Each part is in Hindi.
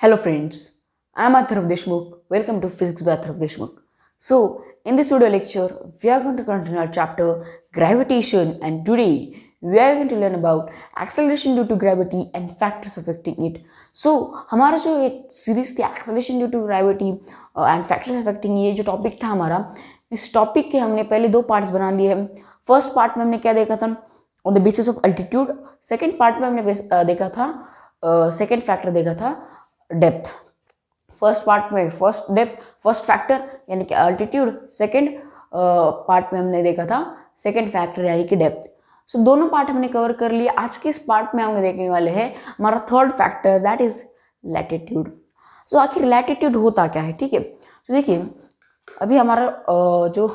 Hello friends, I am Atharv Deshmukh. Welcome to Physics by Atharv Deshmukh. So, in this video lecture, we are going to continue our chapter Gravitation, and today we are going to learn about acceleration due to gravity and factors affecting it. So, हमारा जो ये सीरीज थी acceleration due to gravity and factors affecting, ये जो टॉपिक था हमारा, इस टॉपिक के हमने पहले दो पार्ट्स बना लिए हैं. फर्स्ट पार्ट में हमने क्या देखा था, on the basis of altitude. Second part में हमने देखा था सेकेंड फैक्टर देखा था डेप्थ. फर्स्ट पार्ट में फर्स्ट फैक्टर यानी कि अल्टीट्यूड, सेकेंड पार्ट में हमने देखा था सेकेंड फैक्टर यानी कि डेप्थ. सो दोनों पार्ट हमने कवर कर लिए. आज के इस पार्ट में हम देखने वाले हैं हमारा third factor, that is latitude. So आखिर लैटिट्यूड होता क्या है, ठीक है. तो देखिए अभी हमारा जो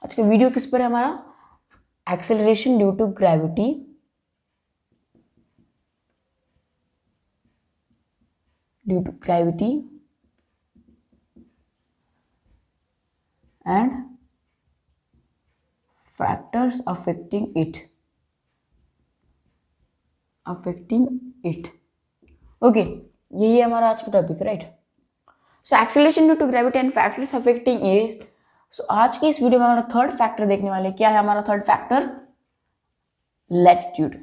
आज का वीडियो किस पर है, हमारा acceleration due to gravity and factors affecting it. Okay, यही हमारा आज का topic, right. So acceleration due to gravity and factors affecting it. So आज की इस वीडियो में हमारा थर्ड फैक्टर देखने वाले. क्या है हमारा थर्ड फैक्टर? लैटिट्यूड.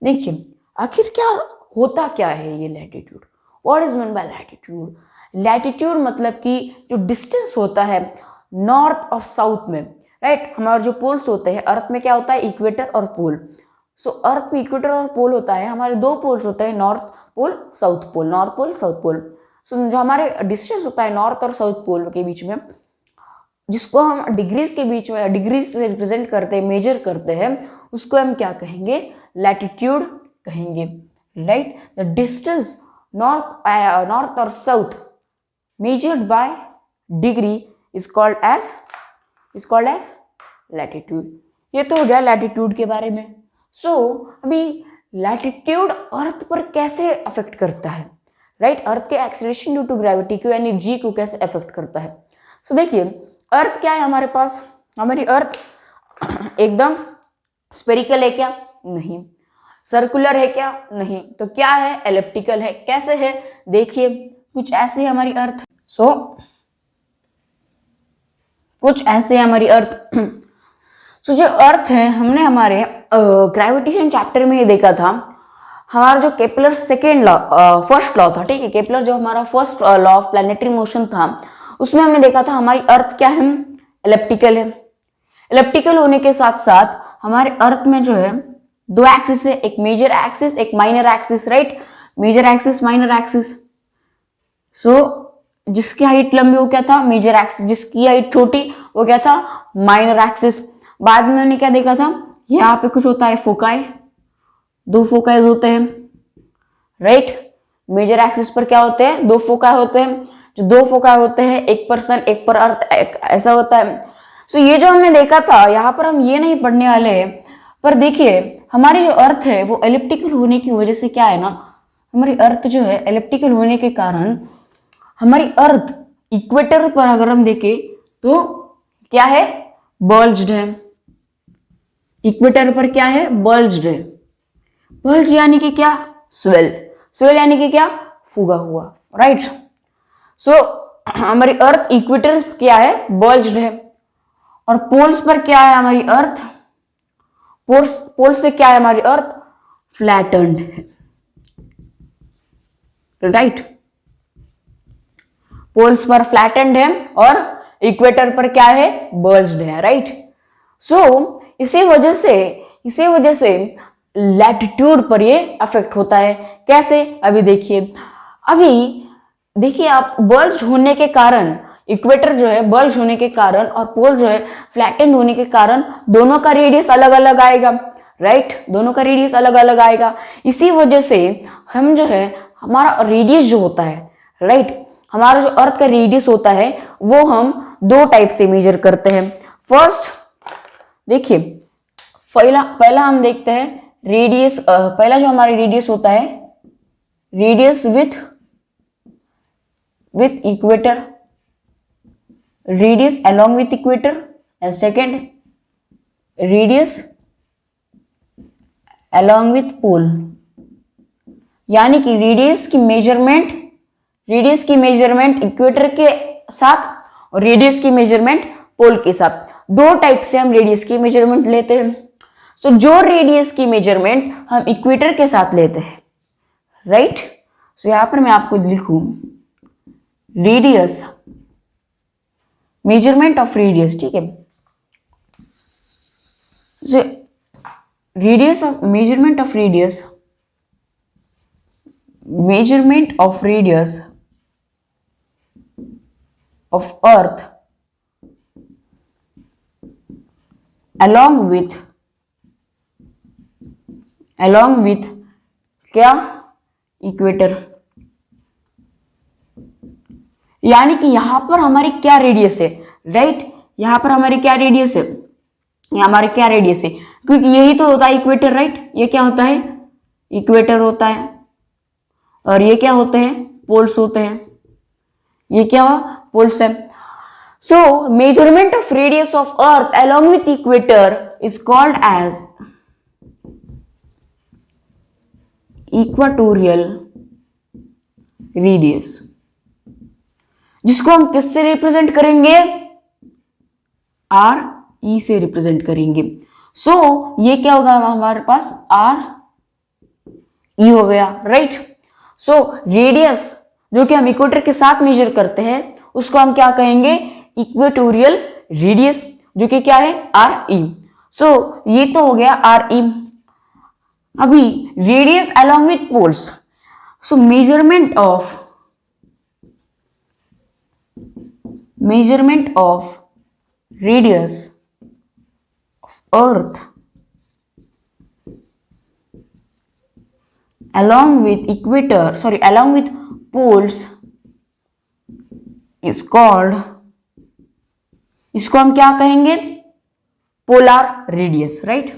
देखिए आखिर क्या होता क्या है ये latitude. What is mean by latitude? Latitude मतलब कि जो डिस्टेंस होता है नॉर्थ और साउथ में, राइट. हमारे जो पोल्स होते हैं अर्थ में, क्या होता है, इक्वेटर और पोल. सो अर्थ में इक्वेटर और पोल होता है. हमारे दो पोल्स होते हैं, north pole south pole, north pole south pole. So जो हमारे डिस्टेंस होता है नॉर्थ और साउथ पोल के बीच में, जिसको हम डिग्रीज के बीच में, डिग्रीज से रिप्रेजेंट करते हैं, मेजर करते हैं, उसको हम क्या कहेंगे? लैटिट्यूड कहेंगे, राइट. द डिस्टेंस नॉर्थ और south measured by degree is called as latitude. ये तो हो गया लैटिट्यूड के बारे में. सो अभी लैटिट्यूड अर्थ पर कैसे अफेक्ट करता है, राइट. अर्थ के एक्सेलरेशन ड्यू टू ग्रेविटी को यानी जी को कैसे अफेक्ट करता है. सो देखिए अर्थ क्या है हमारे पास. हमारी अर्थ एकदम स्फेरिकल है क्या? नहीं. सर्कुलर है क्या? नहीं. तो क्या है? एलिप्टिकल है. कैसे है? देखिए कुछ ऐसे हमारी अर्थ. कुछ ऐसे हमारी अर्थ. सो जो अर्थ है, हमने हमारे ग्रेविटेशन चैप्टर में ये देखा था. हमारा जो केपलर फर्स्ट लॉ था, ठीक है. केपलर जो हमारा first law of planetary motion था, उसमें हमने देखा था हमारी अर्थ क्या है? एलिप्टिकल है. एलिप्टिकल होने के साथ साथ हमारे अर्थ में जो है दो एक्सिस है, एक मेजर एक्सिस एक minor axis, right. Major axis minor axis. So जिसकी हाइट लंबी वो क्या था? Major axis. जिसकी हाइट छोटी वो क्या था? Minor axis. बाद में हमने क्या देखा था, यहाँ पे कुछ होता है फोकाई, दो फोकाइज होते हैं, राइट. मेजर एक्सिस पर क्या होते हैं? दो फोकाई होते हैं. जो दो फोकाई होते हैं, एक पर सन एक पर अर्थ, ऐसा होता है. सो ये जो हमने देखा था, यहाँ पर हम ये नहीं पढ़ने वाले हैं, पर देखिए हमारी जो अर्थ है वो एलिप्टिकल होने की वजह से क्या है ना, हमारी अर्थ जो है एलिप्टिकल होने के कारण हमारी अर्थ इक्वेटर पर अगर हम देखें तो क्या है? बल्ज्ड है. इक्वेटर पर क्या है? बल्ज्ड है. बल्ज यानी कि क्या? स्वेल यानी कि क्या? फूगा हुआ, राइट. सो हमारी अर्थ इक्वेटर क्या है? बल्ज्ड है. और पोल्स पर क्या है हमारी अर्थ? पोल्स से क्या है हमारी अर्थ? फ्लैटन्ड है, राइट. पोल्स पर फ्लैटन्ड है और इक्वेटर पर क्या है? बल्ज्ड है, राइट. सो इसी वजह से लैटिट्यूड पर ये अफेक्ट होता है. कैसे? अभी देखिए आप, बल्ज होने के कारण, इक्वेटर जो है बल्ज होने के कारण और पोल जो है फ्लैटेंड होने के कारण दोनों का रेडियस अलग अलग आएगा, राइट. दोनों का रेडियस अलग अलग आएगा. इसी वजह से हम जो है, हमारा रेडियस जो होता है, राइट, हमारा जो अर्थ का रेडियस होता है वो हम दो टाइप से मेजर करते हैं. फर्स्ट देखिए, पहला हम देखते हैं रेडियस. पहला जो हमारा रेडियस होता है, radius with equator, radius along with equator, and second radius along with pole, यानी कि रेडियस की मेजरमेंट इक्वेटर के साथ और रेडियस की मेजरमेंट पोल के साथ, दो टाइप से हम रेडियस की मेजरमेंट लेते हैं। सो जो रेडियस की मेजरमेंट हम इक्वेटर के साथ लेते हैं, राइट। सो यहां पर मैं आपको लिखूं रेडियस, मेजरमेंट ऑफ रेडियस, ठीक है। सो measurement of radius of earth along with क्या, इक्वेटर, यानी कि यहां पर हमारी क्या रेडियस है, राइट। यहां पर हमारी क्या रेडियस है, क्योंकि यही तो होता है इक्वेटर, राइट। ये क्या होता है, इक्वेटर होता है, और ये क्या होते हैं, पोल्स होते हैं। ये क्या हुआ, पोल्स है। So measurement of radius of earth along with equator is called as equatorial radius, जिसको हम किससे रिप्रेजेंट करेंगे, आर ई से रिप्रेजेंट करेंगे। सो ये क्या होगा हमारे पास, आर ई हो गया, राइट। सो रेडियस जो कि हम इक्वेटर के साथ मेजर करते हैं उसको हम क्या कहेंगे, इक्वेटोरियल रेडियस, जो कि क्या है, आर ई। सो ये तो हो गया आर ई। अभी radius along with poles, so measurement of radius of earth along with poles is called, इसको हम क्या कहेंगे, polar radius, right.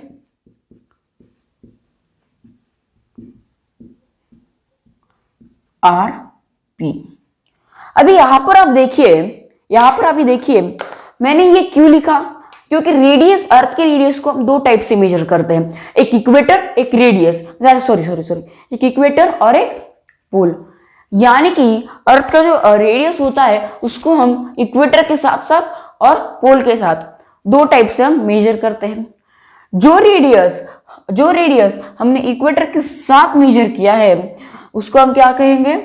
R P. अभी यहां पर आप देखिए मैंने ये क्यों लिखा, क्योंकि रेडियस, अर्थ के रेडियस को हम दो टाइप से मेजर करते हैं, एक इक्वेटर, एक रेडियस, सॉरी, एक इक्वेटर और एक पोल। यानी कि अर्थ का जो रेडियस होता है उसको हम इक्वेटर के साथ साथ और पोल के साथ दो टाइप से हम मेजर करते हैं। जो रेडियस हमने इक्वेटर के साथ मेजर किया है उसको हम क्या कहेंगे,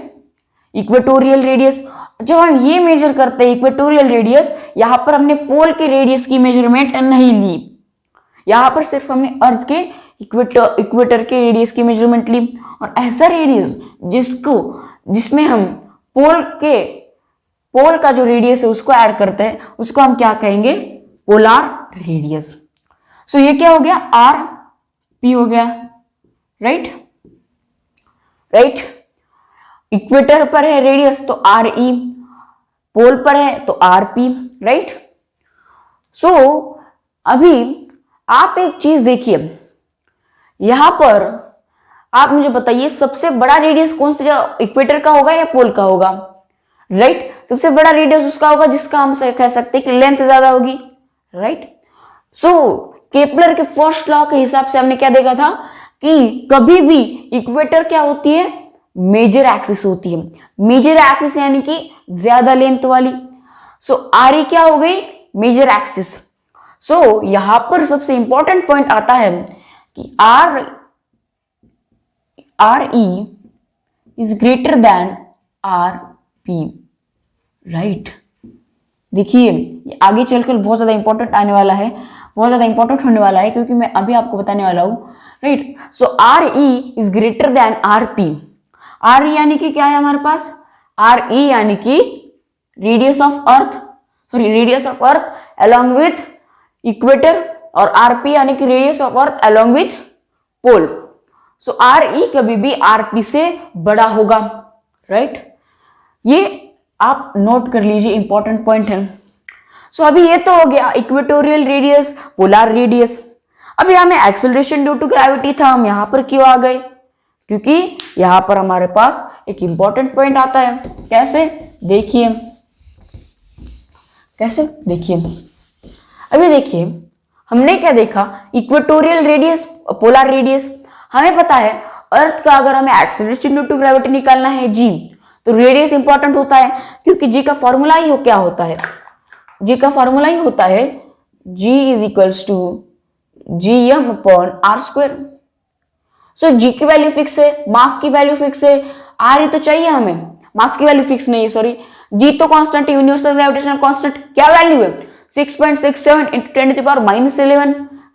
इक्वेटोरियल रेडियस। जब हम ये मेजर करते हैं इक्वेटोरियल रेडियस, यहां पर हमने पोल के रेडियस की मेजरमेंट नहीं ली, यहां पर सिर्फ हमने अर्थ के इक्वेटर के रेडियस की मेजरमेंट ली। और ऐसा रेडियस जिसमें हम पोल का जो रेडियस है उसको ऐड करते हैं उसको हम क्या कहेंगे, पोलर रेडियस। सो ये क्या हो गया, आर पी हो गया, राइट। इक्वेटर पर है रेडियस तो आर ई, पोल पर है तो आर पी, राइट। सो अभी आप एक चीज देखिए, यहां पर आप मुझे बताइए सबसे बड़ा रेडियस कौन सा, इक्वेटर का होगा या पोल का होगा, राइट। सबसे बड़ा रेडियस उसका होगा जिसका हम कह सकते हैं कि लेंथ ज्यादा होगी, राइट। सो केपलर के फर्स्ट लॉ के हिसाब से हमने क्या देखा था कि कभी भी इक्वेटर क्या होती है, मेजर एक्सिस होती है, मेजर एक्सिस यानी कि ज्यादा लेंथ वाली। सो आर ई क्या हो गई, मेजर एक्सिस। सो यहां पर सबसे इंपॉर्टेंट पॉइंट आता है कि are E is greater than R P, right. देखिए आगे चलकर बहुत ज्यादा इंपॉर्टेंट आने वाला है, बहुत ज्यादा इंपॉर्टेंट होने वाला है, क्योंकि मैं अभी आपको बताने वाला हूं, right. So R E is greater than R P. Are E यानी कि क्या है हमारे पास, आर ई यानी कि radius of earth along with equator, और आर पी यानी कि radius of earth along with pole. So R E कभी भी आर पी से बड़ा होगा, राइट। ये आप नोट कर लीजिए, इंपॉर्टेंट पॉइंट है। सो अभी ये तो हो गया इक्वेटोरियल रेडियस, पोलर रेडियस। अभी हमें एक्सेलरेशन ड्यू टू ग्रेविटी था, हम यहां पर क्यों आ गए, क्योंकि यहां पर हमारे पास एक इंपॉर्टेंट पॉइंट आता है। कैसे देखिए, अभी देखिए हमने क्या देखा, इक्वेटोरियल रेडियस, पोलर रेडियस। हमें पता है अर्थ का अगर हमें एक्सेलरेशन ड्यू टू ग्रेविटी निकालना है g, तो रेडियस इंपॉर्टेंट होता है, क्योंकि g का फॉर्मूला ही क्या होता है, g का फॉर्मूला ही होता है g is equals to gm upon R square. So g की वैल्यू फिक्स है, मास की वैल्यू फिक्स है, r ही तो चाहिए हमें, मास की वैल्यू फिक्स नहीं है, सॉरी, g तो कांस्टेंट है, यूनिवर्सल ग्रेविटेशनल कांस्टेंट क्या वैल्यू है 6.67 into 10 to the power -11,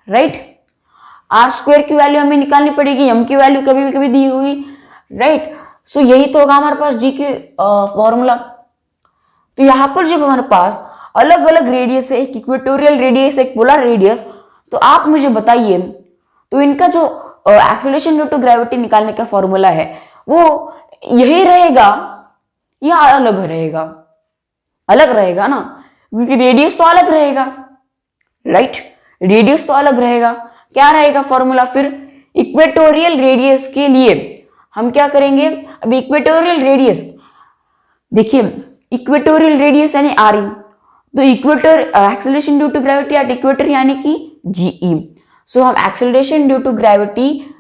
right. R square की वैल्यू हमें निकालनी पड़ेगी, m की वैल्यू कभी भी कभी दी होगी, राइट। सो यही तो होगा हमारे पास g की फॉर्मूला। तो यहां पर जब हमारे पास अलग अलग रेडियस है, एक इक्वेटोरियल रेडियस, एक पोलर रेडियस, तो आप मुझे बताइए तो इनका जो एक्सेलरेशन ड्यू टू ग्रेविटी निकालने का फॉर्मूला है वो यही रहेगा या अलग रहेगा? अलग रहेगा ना, क्योंकि रेडियस तो अलग रहेगा, राइट, रेडियस तो अलग रहेगा। क्या रहेगा फॉर्मूला फिर? इक्वेटोरियल रेडियस के लिए हम क्या करेंगे, अब इक्वेटोरियल रेडियस देखिए, इक्वेटोरियल रेडियस यानी आर ई, तो equator acceleration due to gravity at equator यानी कि जीई। सो हम acceleration due to gravity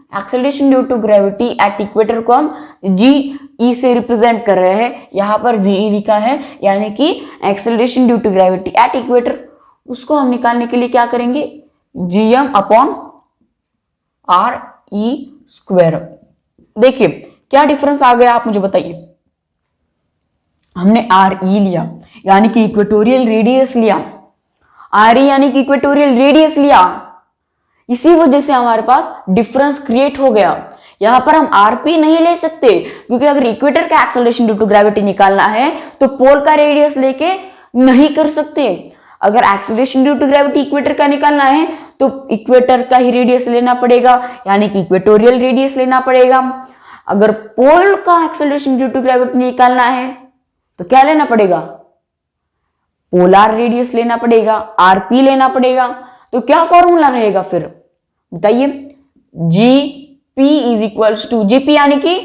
at equator को हम जी ई से रिप्रेजेंट कर रहे हैं, यहां पर जीई लिखा है, यानी कि acceleration due to gravity at equator. उसको हम निकालने के लिए क्या करेंगे, GM upon R E square. देखिए क्या डिफरेंस आ गया, आप मुझे बताइए। हमने आर ई लिया यानी कि इक्वेटोरियल रेडियस लिया, आर ई यानी कि इक्वेटोरियल रेडियस लिया, इसी वजह से हमारे पास डिफरेंस क्रिएट हो गया। यहां पर हम आरपी नहीं ले सकते, क्योंकि अगर इक्वेटर का एक्सेलरेशन ड्यू टू ग्रेविटी निकालना है तो पोल का रेडियस लेके नहीं कर सकते। अगर acceleration due to gravity equator का निकालना है तो इक्वेटर का ही रेडियस लेना पड़ेगा, यानी कि इक्वेटोरियल रेडियस लेना पड़ेगा। अगर पोल का एक्सेलरेशन ड्यू टू ग्रेविटी निकालना है तो क्या लेना पड़ेगा, पोलार रेडियस लेना पड़ेगा, आरपी लेना पड़ेगा। तो क्या फॉर्मूला रहेगा फिर बताइए, GP is equals to GP यानी कि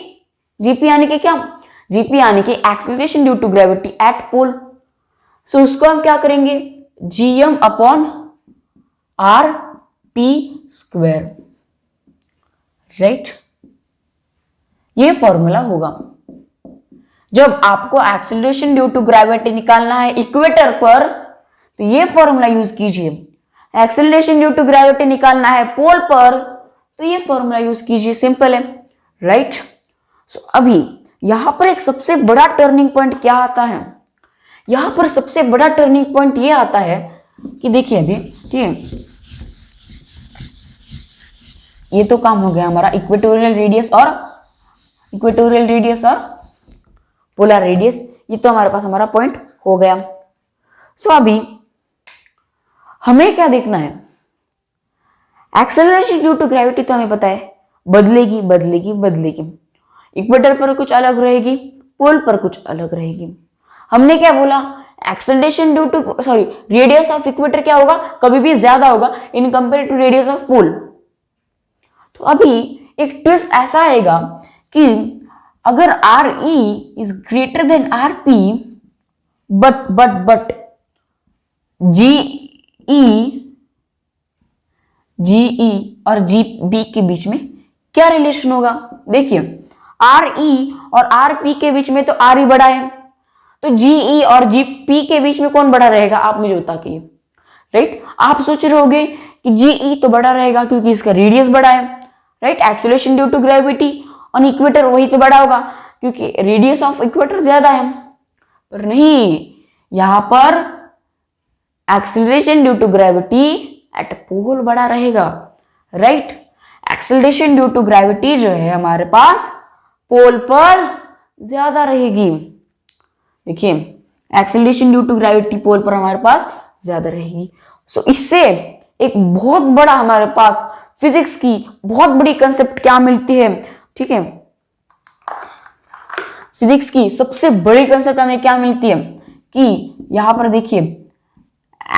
क्या, जीपी यानी कि acceleration due to gravity at pole. So उसको हम क्या करेंगे, GM upon R P square, right. ये फॉर्मूला होगा जब आपको एक्सेलरेशन ड्यू टू ग्रेविटी निकालना है इक्वेटर पर, तो ये फॉर्मूला यूज कीजिए। एक्सेलरेशन ड्यू टू ग्रेविटी निकालना है पोल पर, तो ये फॉर्मूला यूज कीजिए, सिंपल है, राइट। सो अभी यहां पर एक सबसे बड़ा टर्निंग पॉइंट क्या आता है, यहां पर सबसे बड़ा टर्निंग पॉइंट ये आता है कि देखिए अभी, ठीक है, ये तो काम हो गया हमारा इक्वेटोरियल रेडियस और पोलर रेडियस, ये तो हमारे पास हमारा पॉइंट हो गया। सो अभी हमें क्या देखना है, एक्सेलरेशन ड्यू टू ग्रेविटी तो हमें पता है बदलेगी। इक्वेटर पर कुछ अलग रहेगी, पोल पर कुछ अलग रहेगी। हमने क्या बोला, acceleration due to radius of equator क्या होगा, कभी भी ज्यादा होगा in compare to radius of pole. तो अभी एक ट्विस्ट ऐसा आएगा कि अगर R E is greater than R P, but GE और जी बी के बीच में क्या रिलेशन होगा। देखिए आर ई और आर पी के बीच में तो आर ई बड़ा है, तो जीई और जी पी के बीच में कौन बड़ा रहेगा, आप मुझे बताइए, राइट। आप सोच रहे होगे कि जीई तो बड़ा रहेगा क्योंकि इसका रेडियस बड़ा है, right. Acceleration due to gravity on equator वही तो बड़ा होगा क्योंकि रेडियस ऑफ इक्वेटर ज्यादा है, पर नहीं, यहां पर acceleration due to gravity at pole बड़ा रहेगा, right. Acceleration due to gravity जो है हमारे पास पोल पर ज्यादा रहेगी। देखिए acceleration due to gravity pole पर हमारे पास ज्यादा रहेगी। सो इससे एक बहुत बड़ा हमारे पास फिजिक्स की बहुत बड़ी कंसेप्ट क्या मिलती है, ठीक है, फिजिक्स की सबसे बड़ी कंसेप्ट हमें क्या मिलती है कि यहां पर देखिए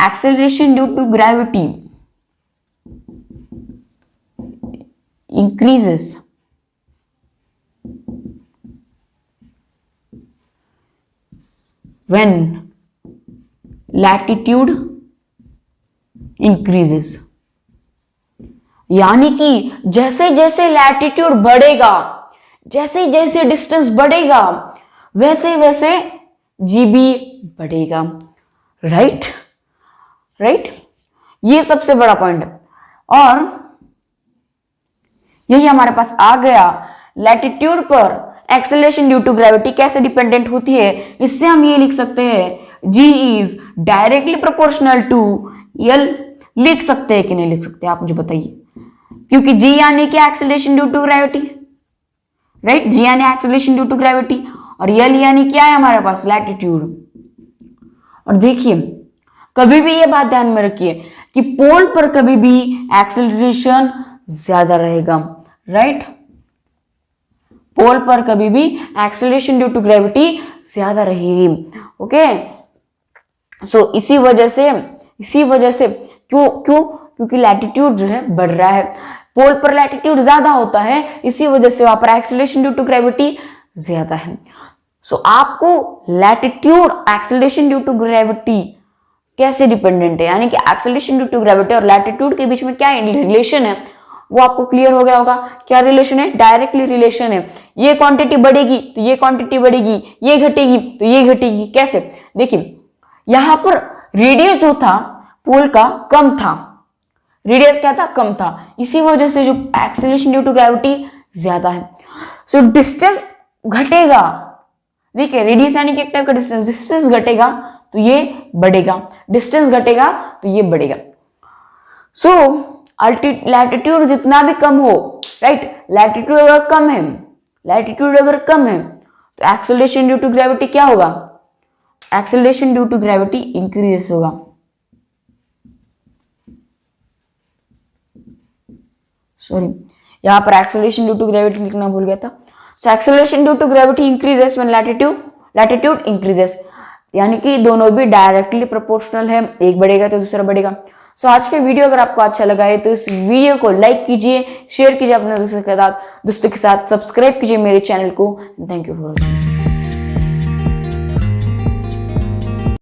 acceleration due to gravity increases when latitude increases, यानी कि जैसे जैसे लैटिट्यूड बढ़ेगा, जैसे जैसे डिस्टेंस बढ़ेगा, वैसे वैसे जीबी बढ़ेगा। राइट, ये सबसे बड़ा पॉइंट है। और यही हमारे पास आ गया, लैटिट्यूड पर एक्सेलरेशन ड्यू टू ग्रेविटी कैसे डिपेंडेंट होती है। इससे हम ये लिख सकते हैं G is directly proportional to L। लिख सकते हैं कि नहीं लिख सकते, आप मुझे बताइए, क्योंकि G यानी कि acceleration due to gravity, right. G यानी एक्सेलरेशन ड्यू टू ग्रेविटी और L यानी क्या है हमारे पास, लैटिट्यूड। और देखिए, कभी भी ये बात ध्यान में रखिए कि पोल पर कभी भी एक्सेलरेशन ज्यादा रहेगा, राइट। पोल पर कभी भी एक्सेलरेशन ड्यू टू ग्रेविटी ज्यादा रहेगी। ओके, सो इसी वजह से क्योंकि लैटिट्यूड जो है बढ़ रहा है, पोल पर लैटिट्यूड ज्यादा होता है, इसी वजह से वहां पर एक्सेलरेशन ड्यू टू ग्रेविटी ज्यादा है। सो आपको latitude acceleration due to gravity कैसे डिपेंडेंट है, यानी कि एक्सेलरेशन ड्यू टू ग्रेविटी और लैटिट्यूड के बीच में क्या रिलेशन है, वो आपको क्लियर हो गया होगा। क्या रिलेशन है, डायरेक्टली रिलेशन है। ये क्वांटिटी बढ़ेगी तो ये क्वांटिटी बढ़ेगी, ये घटेगी तो ये घटेगी। कैसे, देखिए यहां पर रेडियस जो था पोल का कम था, रेडियस क्या था, कम था, इसी वजह से जो एक्सेलरेशन ड्यू टू ग्रेविटी ज्यादा है। सो डिस्टेंस घटेगा, देखिए रेडियस यानी कि एक टाइप का डिस्टेंस घटेगा तो ये बढ़ेगा, डिस्टेंस घटेगा तो ये बढ़ेगा। सो लैटिट्यूड जितना भी कम हो, राइट, लैटिट्यूड अगर कम है तो एक्सेलरेशन ड्यू टू ग्रेविटी क्या होगा, acceleration due to gravity increase होगा। सॉरी, यहां पर एक्सेलरेशन ड्यू टू ग्रेविटी लिखना भूल गया था। So acceleration due to gravity increases when latitude increases, यानी कि दोनों भी डायरेक्टली प्रोपोर्शनल है, एक बढ़ेगा तो दूसरा बढ़ेगा। सो आज के वीडियो अगर आपको अच्छा लगा है तो इस वीडियो को लाइक कीजिए, शेयर कीजिए अपने दोस्तों के साथ, सब्सक्राइब कीजिए मेरे चैनल को। Thank you for watching.